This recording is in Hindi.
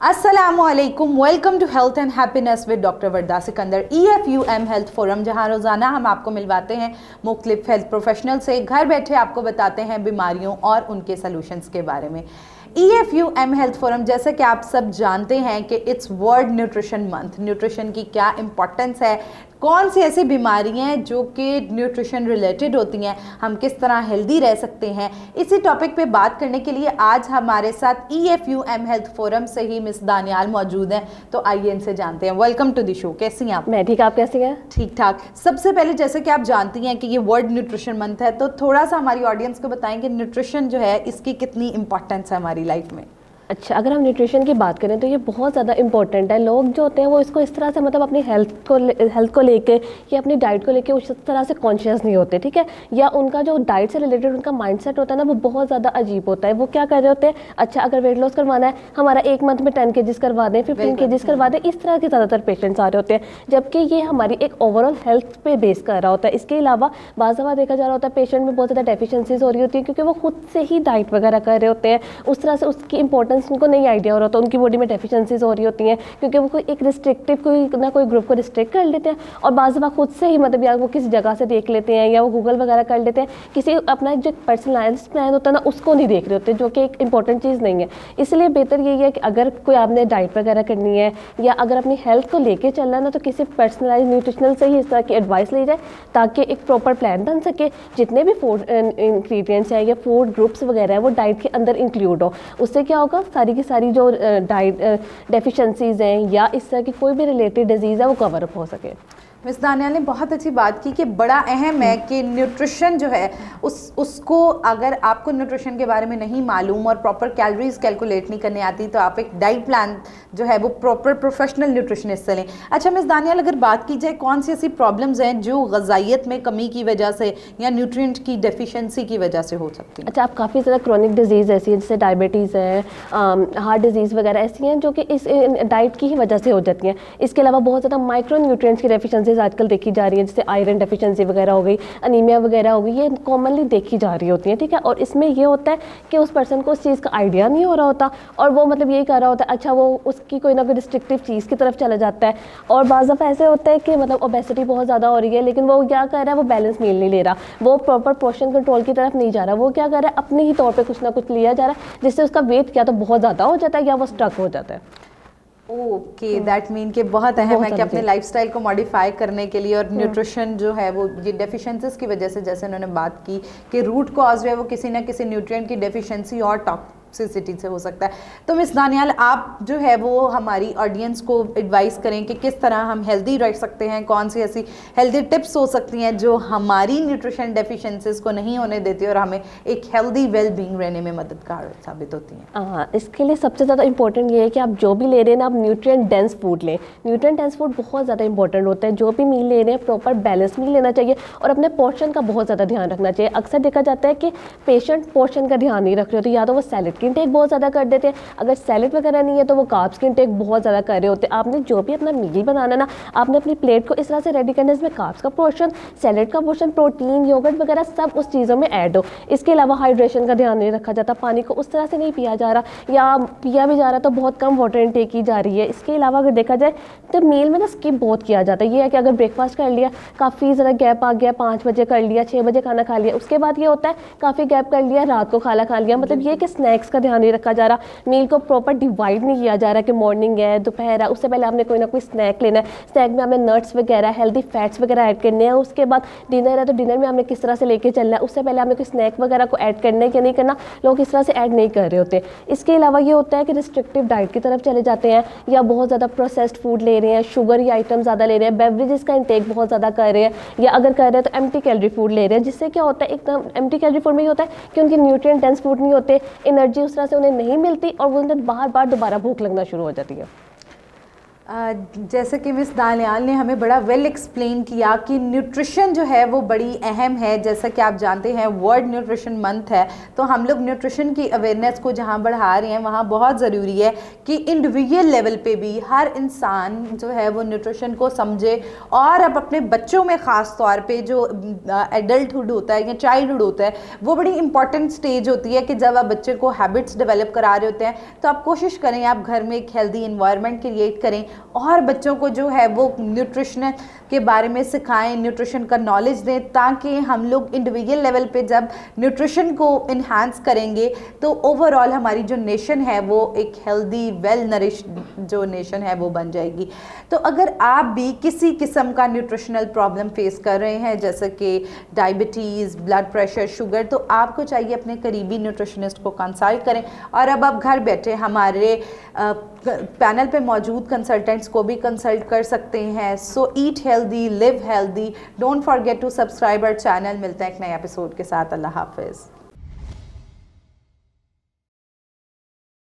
अस्सलामुअलैकुम, welcome to health and happiness with doctor Warda Sikandar EFUM health forum, जहां रोज़ाना हम आपको मिलवाते हैं मुख्तलिफ हेल्थ प्रोफेशनल से। घर बैठे आपको बताते हैं बीमारियों और उनके सलूशंस के बारे में। EFUM हेल्थ फोरम, जैसे कि आप सब जानते हैं कि it's world nutrition month. Nutrition की क्या इंपॉर्टेंस है, कौन सी ऐसी बीमारियां हैं जो कि न्यूट्रिशन रिलेटेड होती हैं, हम किस तरह हेल्दी रह सकते हैं, इसी टॉपिक पे बात करने के लिए आज हमारे साथ EFUM हेल्थ फोरम से ही मिस दानियाल मौजूद हैं। तो आइए इनसे जानते हैं। Welcome to the show. कैसी हैं आप? मैं ठीक, आप कैसी हैं? ठीक ठाक। सबसे पहले, जैसे कि आप जानती हैं कि ये वर्ल्ड न्यूट्रिशन मंथ है, तो थोड़ा सा हमारी ऑडियंस को बताएं कि न्यूट्रिशन जो है इसकी कितनी इंपॉर्टेंस है हमारी लाइफ में। अच्छा, अगर हम न्यूट्रिशन की बात करें तो ये बहुत ज़्यादा इंपॉर्टेंट है। लोग जो होते हैं वो इसको इस तरह से मतलब अपनी हेल्थ को लेके या अपनी डाइट को लेके उस तरह से कॉन्शियस नहीं होते, ठीक है। या उनका जो डाइट से रिलेटेड उनका माइंडसेट होता है ना, वो बहुत ज़्यादा अजीब होता है। वो क्या कर रहे होते हैं, अच्छा अगर वेट लॉस करवाना है, हमारा एक मंथ में 10 kgs करवा दें, 15 kgs करवा दें, इस तरह के ज़्यादातर पेशेंट्स आ रहे होते हैं। जबकि ये हमारी एक ओवरऑल हेल्थ पे बेस कर रहा होता है। इसके अलावा बाज़ दफ़ा देखा जा रहा होता है पेशेंट में बहुत ज़्यादा डेफिशिएंसीज हो रही होती है, क्योंकि वो खुद से ही डाइट वगैरह कर रहे होते हैं। उस तरह से उसकी इंपॉर्टेंस उनको नहीं आइडिया हो रहा होता, उनकी बॉडी में डेफिशिएंसीज हो रही होती हैं, क्योंकि वो कोई एक रिस्ट्रिक्टिव कोई ग्रुप को रिस्ट्रिक्ट कर लेते हैं। और बाज़ दफ़ा खुद से ही मतलब या वो किसी जगह से देख लेते हैं या वो गूगल वगैरह कर लेते हैं, किसी अपना जो पर्सनलाइज्ड प्लान होता है ना उसको नहीं देख रहे होते, जो कि एक इंपॉर्टेंट चीज़ नहीं है। इसलिए बेहतर यही है कि अगर कोई आपने डाइट वगैरह करनी है या अगर अपनी हेल्थ को लेके चलना है ना, तो किसी पर्सनलाइज न्यूट्रिशनल से ही इस तरह की एडवाइस ली जाए, ताकि एक प्रॉपर प्लान बन सके। जितने भी फूड इंग्रेडिएंट्स हैं या फूड ग्रुप्स वगैरह है वो डाइट के अंदर इंक्लूड हो। उससे क्या होगा, सारी की सारी जो डाइट डेफिशिएंसीज हैं या इस तरह की कोई भी रिलेटेड डिजीज़ है वो कवर अप हो सके। मिस दानियाल ने बहुत अच्छी बात की कि बड़ा अहम है कि न्यूट्रिशन जो है उसको, अगर आपको न्यूट्रिशन के बारे में नहीं मालूम और प्रॉपर कैलोरीज कैलकुलेट नहीं करने आती, तो आप एक डाइट प्लान जो है वो प्रॉपर प्रोफेशनल न्यूट्रिशनिस्ट से लें। अच्छा मिस दानियाल, अगर बात की जाए कौन सी ऐसी प्रॉब्लम्स हैं जो ग़िज़ाइयत में कमी की वजह से या न्यूट्रिएंट की डेफिशिएंसी की वजह से हो सकती है? अच्छा, आप काफ़ी ज़्यादा क्रॉनिक डिजीज़ ऐसी है, जैसे डायबिटीज़ है, हार्ट डिजीज़ वगैरह ऐसी हैं जो कि इस डाइट की ही वजह से हो जाती हैं। इसके अलावा बहुत ज़्यादा माइक्रो न्यूट्रिएंट्स की डेफिशिएंसीज आजकल देखी जा रही है, जैसे आयरन डेफिशिएंसी वगैरह हो गई, अनीमिया वगैरह हो गई, ये कॉमनली देखी जा रही होती है, ठीक है। और इसमें ये होता है कि उस पर्सन को उस चीज़ का आइडिया नहीं हो रहा होता और वो मतलब यही कर रहा होता है, अच्छा वो उसकी कोई ना कोई रिस्ट्रिक्टिव चीज़ की तरफ चला जाता है। और बाज़ दफ़ा ऐसे होता है कि मतलब ओबेसिटी बहुत ज़्यादा हो रही है, लेकिन वो क्या कर रहा है, वो बैलेंस मील नहीं ले रहा, वो प्रॉपर पोर्शन कंट्रोल की तरफ नहीं जा रहा, वो क्या कर रहा है, अपने ही तौर पे कुछ ना कुछ लिया जा रहा है, जिससे उसका वेट क्या तो बहुत ज़्यादा हो जाता है या वो स्टक हो जाता है। ओके, दैट मीन कि बहुत अहम है कि अपने लाइफस्टाइल को मॉडिफाई करने के लिए, और न्यूट्रिशन जो है वो ये डेफिशिएंसीज की वजह से, जैसे उन्होंने बात की कि रूट कॉज जो है वो किसी ना किसी न्यूट्रिएंट की डेफिशिएंसी और टॉक्सिसिटी से हो सकता है। तो मिस दानियाल, आप जो है वो हमारी ऑडियंस को एडवाइस करें कि किस तरह हम हेल्दी रह सकते हैं, कौन सी ऐसी हेल्दी टिप्स हो सकती हैं जो हमारी न्यूट्रिशन डेफिशिएंसीज को नहीं होने देती और हमें एक हेल्दी वेल बीइंग रहने में मददगार साबित होती हैं। हाँ, इसके लिए सबसे ज़्यादा इंपॉर्टेंट ये है कि आप जो भी ले रहे हैं ना, आप न्यूट्रिएंट डेंस फूड लें। न्यूट्रिएंट डेंस फूड बहुत ज़्यादा इंपॉर्टेंट होता है। जो भी मील ले रहे हैं प्रॉपर बैलेंस मील लेना चाहिए और अपने पोर्शन का बहुत ज़्यादा ध्यान रखना चाहिए। अक्सर देखा जाता है कि पेशेंट पोर्शन का ध्यान नहीं रख रहे होते, या तो वो सैलेड की इंटेक बहुत ज़्यादा कर देते हैं, अगर सैलेड वगैरह नहीं है तो वो कार्ब्स की इंटेक बहुत ज़्यादा कर रहे होते हैं। आपने जो भी अपना मील बनाना ना, आपने अपनी प्लेट को इस तरह से रेडी करना है, इसमें कार्ब्स का पोर्शन, सैलेड का पोर्शन, प्रोटीन, योगर्ट वगैरह सब उस चीज़ों में ऐड हो। इसके अलावा हाइड्रेशन का ध्यान नहीं रखा जाता, पानी को उस तरह से नहीं पिया जा रहा, या पिया भी जा रहा तो बहुत कम वाटर इनटेक की जा रही है। इसके अलावा अगर देखा जाए तो मील में ना स्किप बहुत किया जाता है। ये है कि अगर ब्रेकफास्ट कर लिया, काफ़ी ज़्यादा गैप आ गया, 5 बजे कर लिया, 6 बजे खाना खा लिया, उसके बाद ये होता है काफ़ी गैप कर लिया, रात को खाना खा लिया, मतलब ये कि स्नैक्स का ध्यान नहीं रखा जा रहा, मील को प्रॉपर डिवाइड नहीं किया जा रहा कि मॉर्निंग है, दोपहर है, उससे पहले आपने कोई ना कोई स्नैक लेना है, स्नैक में आपने नट्स वगैरह, हेल्दी फैट्स वगैरह ऐड करने हैं। उसके बाद डिनर है तो डिनर में आपने किस तरह से लेके चलना है, उससे पहले आपने कोई स्नैक वगैरह को ऐड करना है या नहीं करना, लोग इस तरह से ऐड नहीं कर रहे होते। इसके अलावा ये होता है कि रिस्ट्रिक्टिव डाइट की तरफ चले जाते हैं, या बहुत ज़्यादा प्रोसेस्ड फूड ले रहे हैं, शुगर आइटम ज़्यादा ले रहे हैं, बेवरेजेस का इंटेक बहुत ज़्यादा कर रहे हैं, या अगर कर रहे हैं तो एम्प्टी कैलोरी फूड ले रहे हैं, जिससे क्या होता है, एकदम एम्प्टी कैलोरी फूड में ही होता है कि उनके न्यूट्रिएंट डेंस फूड नहीं होते, एनर्जी उस तरह से उन्हें नहीं मिलती और वो उन्हें बार बार दोबारा भूख लगना शुरू हो जाती है। जैसे कि मिस दानियाल ने हमें बड़ा वेल एक्सप्लेन किया कि न्यूट्रिशन जो है वो बड़ी अहम है। जैसा कि आप जानते हैं वर्ल्ड न्यूट्रिशन मंथ है, तो हम लोग न्यूट्रिशन की अवेयरनेस को जहाँ बढ़ा रहे हैं वहाँ बहुत ज़रूरी है कि इंडिविजुअल लेवल पे भी हर इंसान जो है वो न्यूट्रिशन को समझे। और अब अपने बच्चों में ख़ास तौर पे जो एडल्टहुड होता है या चाइल्डहुड होता है, वो बड़ी इंपॉर्टेंट स्टेज होती है कि जब आप बच्चे को हैबिट्स डेवलप करा रहे होते हैं, तो आप कोशिश करें आप घर में एक हेल्दी इन्वायरमेंट क्रिएट करें और बच्चों को जो है वो न्यूट्रिशन के बारे में सिखाएं, न्यूट्रिशन का नॉलेज दें, ताकि हम लोग इंडिविजुअल लेवल पे जब न्यूट्रिशन को इन्हांस करेंगे तो ओवरऑल हमारी जो नेशन है वो एक हेल्दी वेल नरिश्ड जो नेशन है वो बन जाएगी। तो अगर आप भी किसी किस्म का न्यूट्रिशनल प्रॉब्लम फेस कर रहे हैं जैसे कि डायबिटीज़, ब्लड प्रेशर, शुगर, तो आपको चाहिए अपने करीबी न्यूट्रिशनिस्ट को कंसल्ट करें। और अब आप घर बैठे हमारे पैनल पे मौजूद कंसल्टेंट्स को भी कंसल्ट कर सकते हैं। So eat healthy, live healthy, don't forget to subscribe our channel. मिलते हैं एक नए एपिसोड के साथ। अल्लाह हाफिज़।